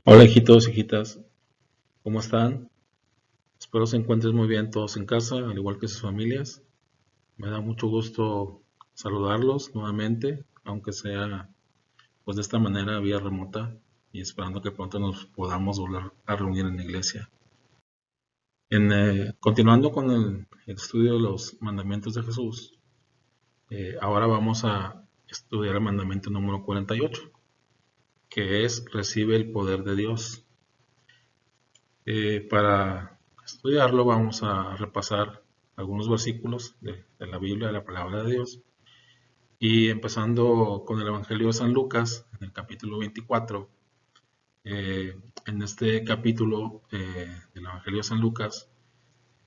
Hola hijitos, hijitas, ¿cómo están? Espero se encuentren muy bien todos en casa, al igual que sus familias. Me da mucho gusto saludarlos nuevamente, aunque sea pues de esta manera vía remota y esperando que pronto nos podamos volver a reunir en la iglesia. Continuando con el estudio de los mandamientos de Jesús, ahora vamos a estudiar el mandamiento número 48, que es recibe el poder de Dios. Para estudiarlo vamos a repasar algunos versículos de la Biblia, de la palabra de Dios, y empezando con el Evangelio de San Lucas, en el capítulo 24. En este capítulo del Evangelio de San Lucas,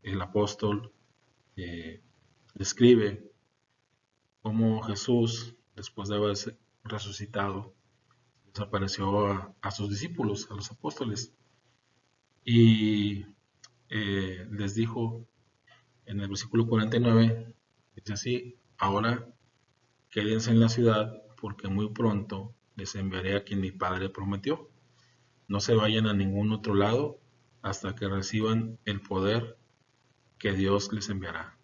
el apóstol eh, describe cómo Jesús, después de haber resucitado, desapareció a sus discípulos, a los apóstoles, y les dijo en el versículo 49, dice así: ahora quédense en la ciudad, porque muy pronto les enviaré a quien mi Padre prometió. No se vayan a ningún otro lado hasta que reciban el poder que Dios les enviará.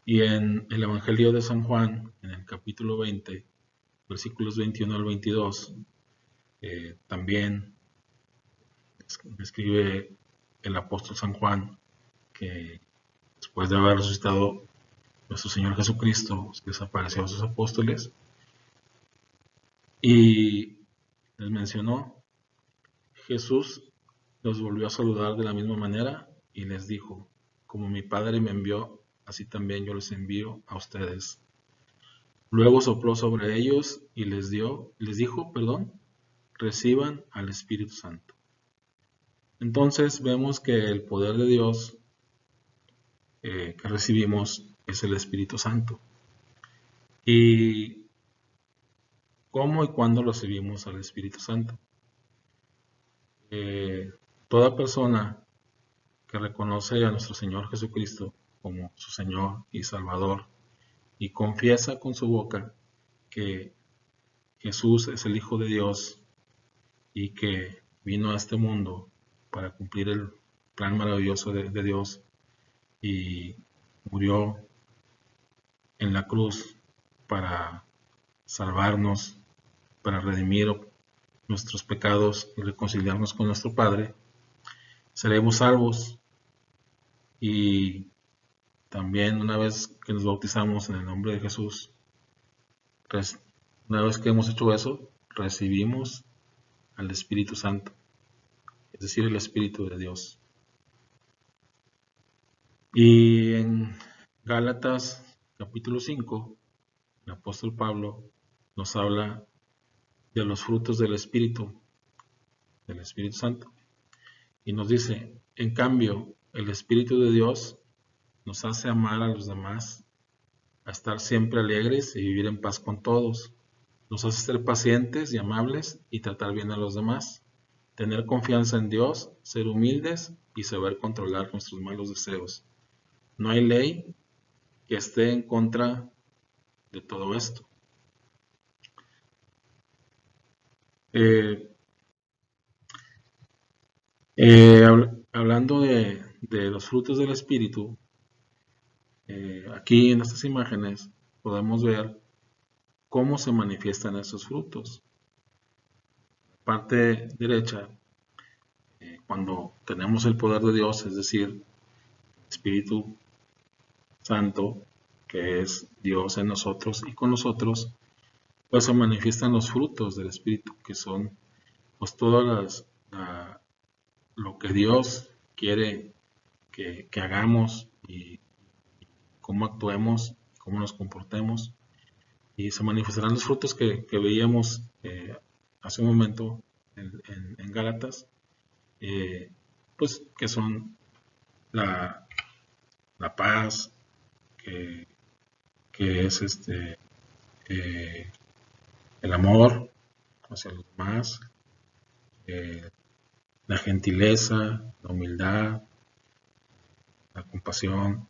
Y en el Evangelio de San Juan, en el capítulo 20, versículos 21 al 22, también describe el apóstol San Juan que después de haber resucitado nuestro Señor Jesucristo, desapareció a sus apóstoles y les mencionó. Jesús los volvió a saludar de la misma manera y les dijo: como mi Padre me envió, así también yo les envío a ustedes. Luego sopló sobre ellos y les dijo, reciban al Espíritu Santo. Entonces vemos que el poder de Dios que recibimos es el Espíritu Santo. ¿Y cómo y cuándo recibimos al Espíritu Santo? Eh, Toda persona que reconoce a nuestro Señor Jesucristo como su Señor y Salvador y confiesa con su boca que Jesús es el Hijo de Dios y que vino a este mundo para cumplir el plan maravilloso de Dios y murió en la cruz para salvarnos, para redimir nuestros pecados y reconciliarnos con nuestro Padre, seremos salvos. Y también una vez que nos bautizamos en el nombre de Jesús, una vez que hemos hecho eso, recibimos al Espíritu Santo, es decir, el Espíritu de Dios. Y en Gálatas capítulo 5, el apóstol Pablo nos habla de los frutos del Espíritu Santo. Y nos dice: en cambio, el Espíritu de Dios nos hace amar a los demás, a estar siempre alegres y vivir en paz con todos. Nos hace ser pacientes y amables y tratar bien a los demás, tener confianza en Dios, ser humildes y saber controlar nuestros malos deseos. No hay ley que esté en contra de todo esto. Eh, Hablando de los frutos del Espíritu, aquí en estas imágenes podemos ver cómo se manifiestan esos frutos. Parte derecha, cuando tenemos el poder de Dios, es decir, Espíritu Santo, que es Dios en nosotros y con nosotros, pues se manifiestan los frutos del Espíritu, que son pues todas lo que Dios quiere que hagamos y cómo actuemos, cómo nos comportemos, y se manifestarán los frutos que veíamos hace un momento en Gálatas, pues que son la paz, que, que es eh, el amor hacia los demás, eh, la gentileza, la humildad, la compasión,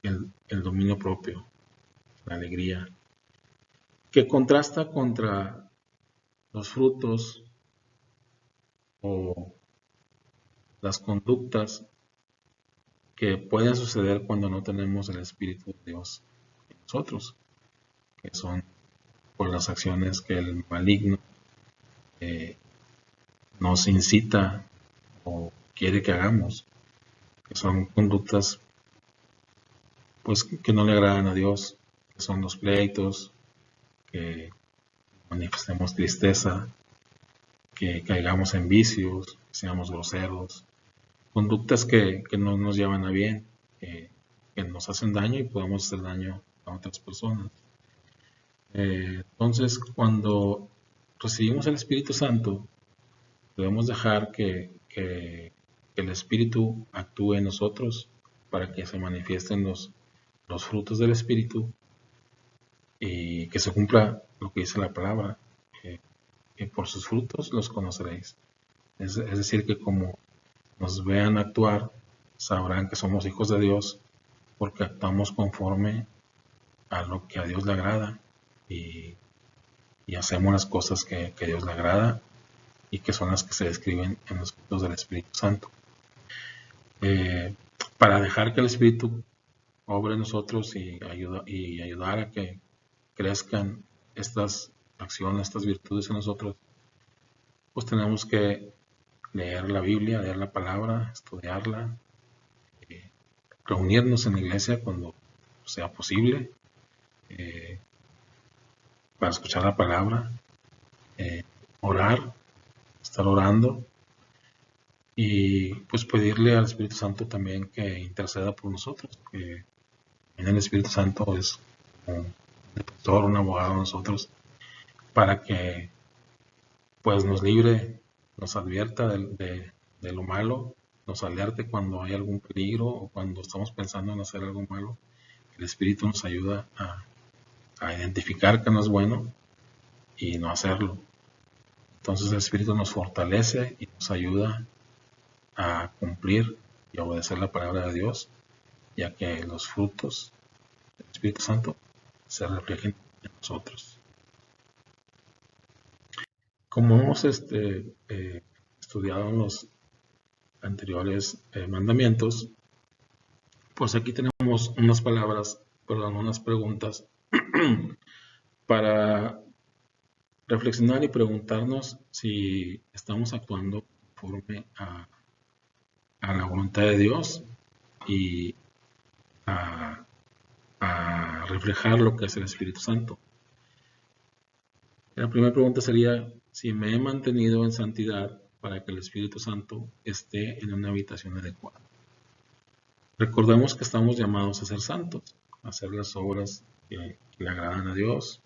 el dominio propio, la alegría, que contrasta contra los frutos o las conductas que pueden suceder cuando no tenemos el Espíritu de Dios en nosotros, que son por las acciones que el maligno eh, nos incita o quiere que hagamos, que son conductas pues que no le agradan a Dios, que son los pleitos, que manifestemos tristeza, que caigamos en vicios, que seamos groseros, conductas que no nos llevan a bien, que nos hacen daño y podemos hacer daño a otras personas. Entonces, cuando recibimos el Espíritu Santo, debemos dejar que el Espíritu actúe en nosotros para que se manifiesten los frutos del Espíritu y que se cumpla lo que dice la palabra, que por sus frutos los conoceréis. Es decir, que como nos vean actuar, sabrán que somos hijos de Dios porque actuamos conforme a lo que a Dios le agrada y hacemos las cosas que a Dios le agrada y que son las que se describen en los frutos del Espíritu Santo. Para dejar que el Espíritu obre en nosotros y ayudar a que crezcan estas acciones, estas virtudes en nosotros, pues tenemos que leer la Biblia, leer la palabra, estudiarla, reunirnos en la iglesia cuando sea posible para escuchar la palabra, orar, estar orando y pues pedirle al Espíritu Santo también que interceda por nosotros, que en el Espíritu Santo es un defensor, un abogado de nosotros, para que pues nos libre, nos advierta de lo malo, nos alerte cuando hay algún peligro o cuando estamos pensando en hacer algo malo. El Espíritu nos ayuda a identificar que no es bueno y no hacerlo. Entonces el Espíritu nos fortalece y nos ayuda a cumplir y obedecer la palabra de Dios, ya que los frutos del Espíritu Santo se reflejen en nosotros. Como hemos estudiado en los anteriores mandamientos, pues aquí tenemos unas palabras, perdón, unas preguntas para reflexionar y preguntarnos si estamos actuando conforme a la voluntad de Dios y a reflejar lo que es el Espíritu Santo. La primera pregunta sería si me he mantenido en santidad para que el Espíritu Santo esté en una habitación adecuada. Recordemos que estamos llamados a ser santos, a hacer las obras que le agradan a Dios,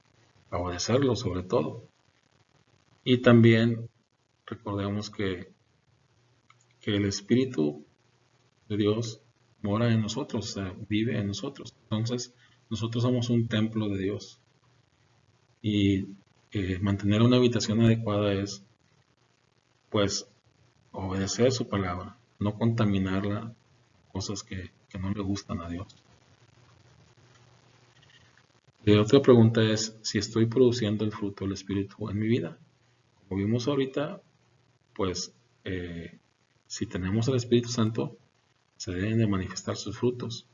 a obedecerlo sobre todo. Y también recordemos que el Espíritu de Dios mora en nosotros, o sea, vive en nosotros. Entonces, nosotros somos un templo de Dios. Y mantener una habitación adecuada es, pues, obedecer su palabra, no contaminarla, cosas que no le gustan a Dios. Y otra pregunta es si estoy produciendo el fruto del Espíritu en mi vida. Como vimos ahorita, pues, si tenemos el Espíritu Santo, se deben de manifestar sus frutos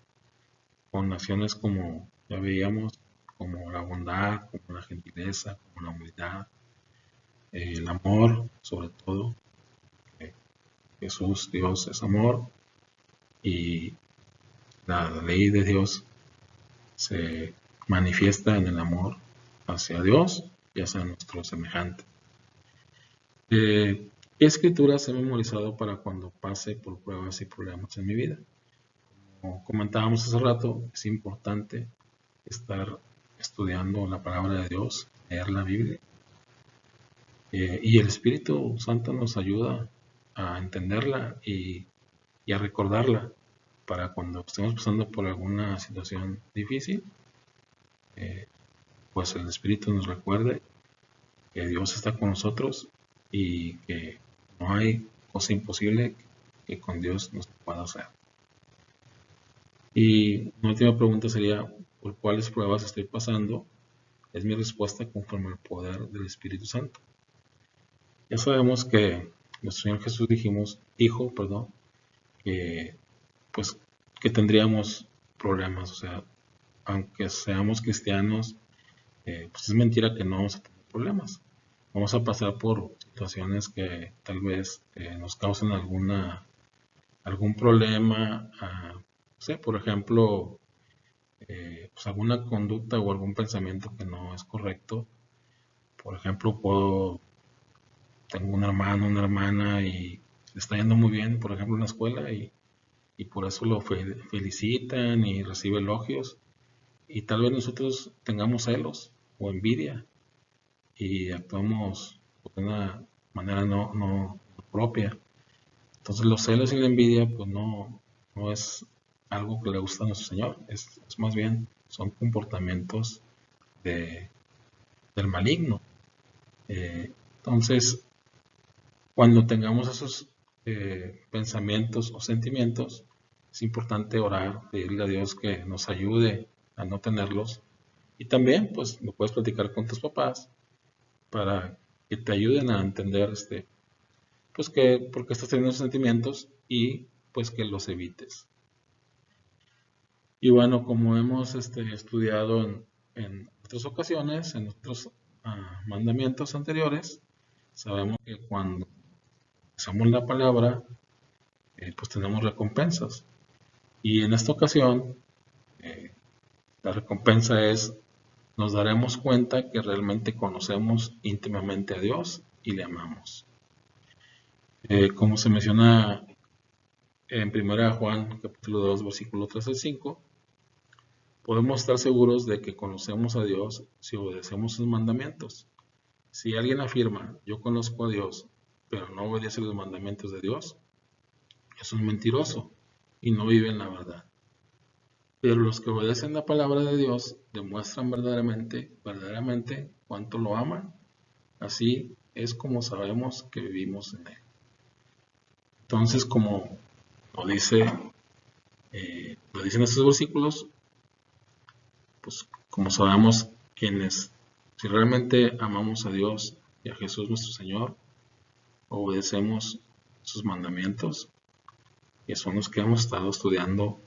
con acciones como ya veíamos, como la bondad, como la gentileza, como la humildad, el amor, sobre todo. Jesús, Dios es amor y la ley de Dios se manifiesta en el amor hacia Dios y hacia nuestro semejante. ¿Qué escrituras he memorizado para cuando pase por pruebas y problemas en mi vida? Como comentábamos hace rato, es importante estar estudiando la palabra de Dios, leer la Biblia. Y el Espíritu Santo nos ayuda a entenderla y a recordarla para cuando estemos pasando por alguna situación difícil, pues el Espíritu nos recuerde que Dios está con nosotros y que no hay cosa imposible que con Dios nos pueda hacer. Y una última pregunta sería, ¿por cuáles pruebas estoy pasando? Es mi respuesta conforme al poder del Espíritu Santo. Ya sabemos que nuestro Señor Jesús dijo, que pues que tendríamos problemas, o sea, aunque seamos cristianos, pues es mentira que no vamos a tener problemas. Vamos a pasar por situaciones que tal vez nos causen algún problema, no sé, por ejemplo, pues alguna conducta o algún pensamiento que no es correcto. Por ejemplo, tengo un hermano, una hermana y le está yendo muy bien, por ejemplo, en la escuela y por eso lo felicitan y recibe elogios. Y tal vez nosotros tengamos celos o envidia y actuamos de una manera no propia. Entonces los celos y la envidia pues no es algo que le gusta a nuestro Señor, es más bien son comportamientos de, del maligno. Entonces, cuando tengamos esos pensamientos o sentimientos, es importante orar, pedirle a Dios que nos ayude a no tenerlos. Y también, pues, lo puedes platicar con tus papás para que te ayuden a entender, pues, por qué estás teniendo esos sentimientos y, pues, que los evites. Y bueno, como hemos estudiado en otras ocasiones, en otros mandamientos anteriores, sabemos que cuando usamos la palabra, pues tenemos recompensas. Y en esta ocasión, eh, la recompensa es, nos daremos cuenta que realmente conocemos íntimamente a Dios y le amamos. Como se menciona en 1 Juan capítulo 2, versículo 3 al 5, podemos estar seguros de que conocemos a Dios si obedecemos sus mandamientos. Si alguien afirma, yo conozco a Dios, pero no obedece los mandamientos de Dios, es un mentiroso y no vive en la verdad. Pero los que obedecen la palabra de Dios demuestran verdaderamente cuánto lo aman. Así es como sabemos que vivimos en Él. Entonces, como lo dicen estos versículos, pues como sabemos si realmente amamos a Dios y a Jesús nuestro Señor, obedecemos sus mandamientos, que son los que hemos estado estudiando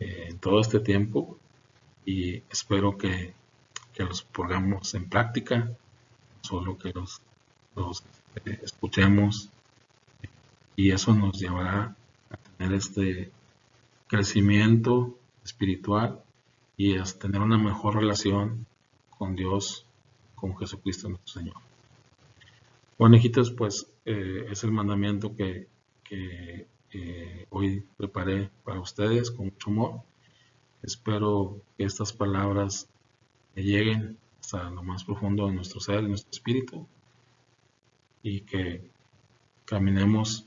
en todo este tiempo, y espero que los pongamos en práctica, solo que los escuchemos, y eso nos llevará a tener este crecimiento espiritual y a tener una mejor relación con Dios, con Jesucristo nuestro Señor. Bueno, hijitos, pues es el mandamiento que hoy preparé para ustedes con mucho amor. Espero que estas palabras lleguen hasta lo más profundo de nuestro ser, de nuestro espíritu, y que caminemos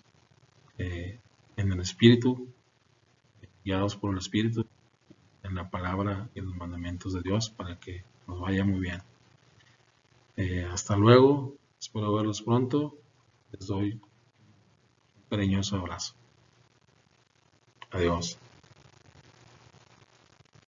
en el espíritu, guiados por el espíritu, en la palabra y en los mandamientos de Dios, para que nos vaya muy bien. Hasta luego, espero verlos pronto. Les doy un cariñoso abrazo. Adiós.